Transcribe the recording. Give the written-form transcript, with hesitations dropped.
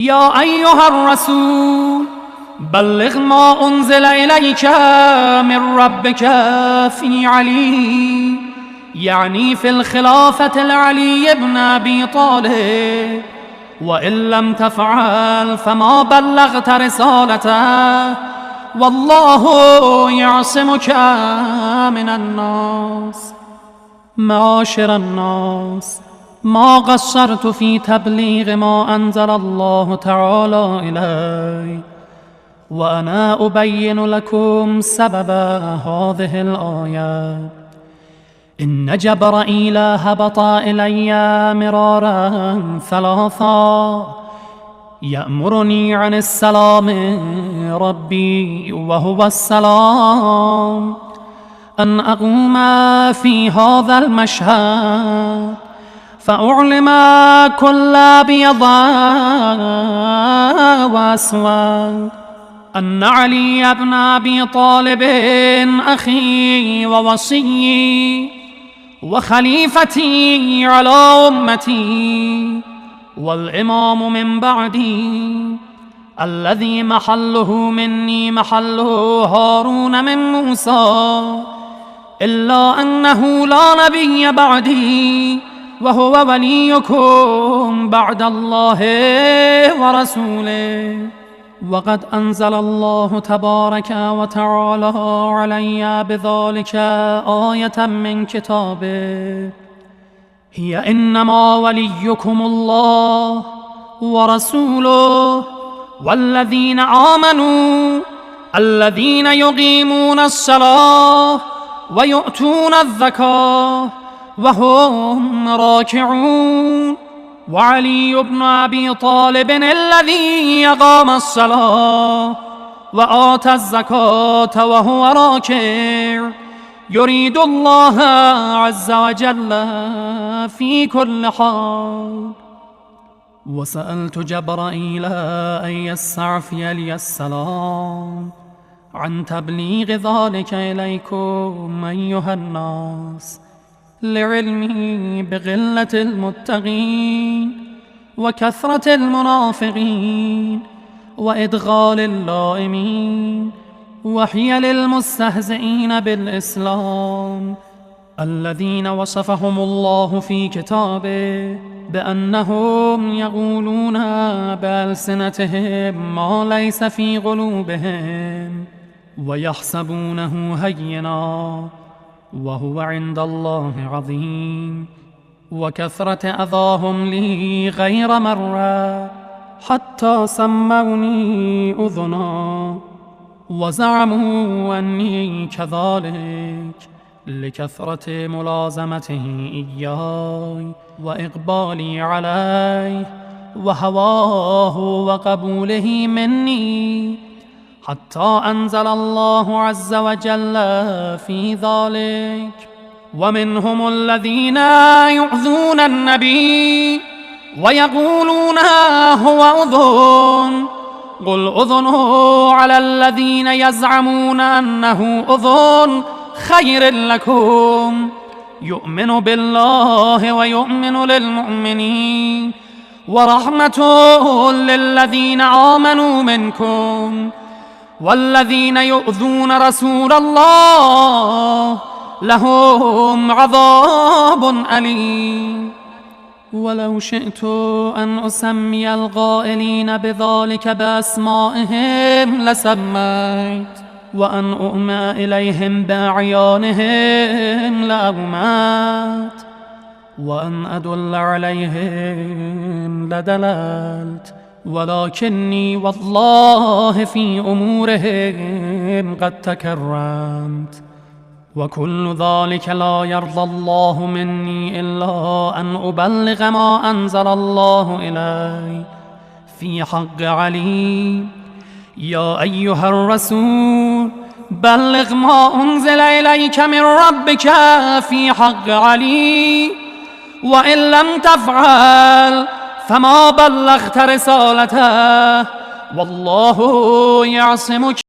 يا أيها الرسول بلغ ما أنزل إليك من ربك في علي، يعني في الخلافة العلي بن أبي طالب، وإن لم تفعل فما بلغت رسالته، والله يعصمك من الناس. معاشر الناس، ما قصرت في تبليغ ما أنزل الله تعالى إلي، وأنا أبين لكم سبب هذه الآية. إن جبرائيل هبط إلي مرارا ثلاثا يأمرني عن السلام ربي وهو السلام، أن أقوم في هذا المشهد فأعلم كل أبيض وأسود أن علي بن أبي طالب أخي ووصي وخليفتي على أمتي والإمام من بعدي، الذي محله مني محله هارون من موسى، إلا أنه لا نبي بعدي، وهو وليكم بعد الله ورسوله. وقد أنزل الله تبارك وتعالى علي بذلك آية من كتابه، هي إنما وليكم الله ورسوله والذين آمنوا الذين يقيمون الصلاة ويؤتون الزكاة وهم راكعون. وعلي بن أبي طالب الذي أقام الصلاة وآتى الزكاة وهو راكع يريد الله عز وجل في كل حال. وسألت جبرائيل أن يستعفي لي السلام عن تبليغ ذلك إليكم أيها الناس، لعلمي بغلة المتقين وكثرة المنافقين وإدغال اللائمين وحيل المستهزئين بالإسلام، الذين وصفهم الله في كتابه بأنهم يقولون بألسنتهم ما ليس في قلوبهم ويحسبونه هينا وهو عند الله عظيم. وكثرة أذاهم لي غير مرة حتى سموني أذنا، وزعموا أني كذلك لكثرة ملازمته إياي وإقبالي عليه وهواه وقبوله مني، حتى أنزل الله عز وجل في ذلك: ومنهم الذين يؤذون النبي ويقولون هو أذن، قل أذنه على الذين يزعمون أنه أذن خير لكم، يؤمن بالله ويؤمن للمؤمنين ورحمة للذين آمنوا منكم، والذين يؤذون رسول الله لهم عذاب أليم. ولو شئت أن أسمي القائلين بذلك بأسمائهم لسميت، وأن أؤمى إليهم بأعيانهم لأومات، وأن أدل عليهم لدللت، ولكني والله في أمورهم قد تكرمت. وكل ذلك لا يرضى الله مني إلا أن أبلغ ما أنزل الله إلي في حق علي. يا أيها الرسول بلغ ما أنزل إليك من ربك في حق علي، وإن لم تفعل فما بلغت رسالته، والله يعصمك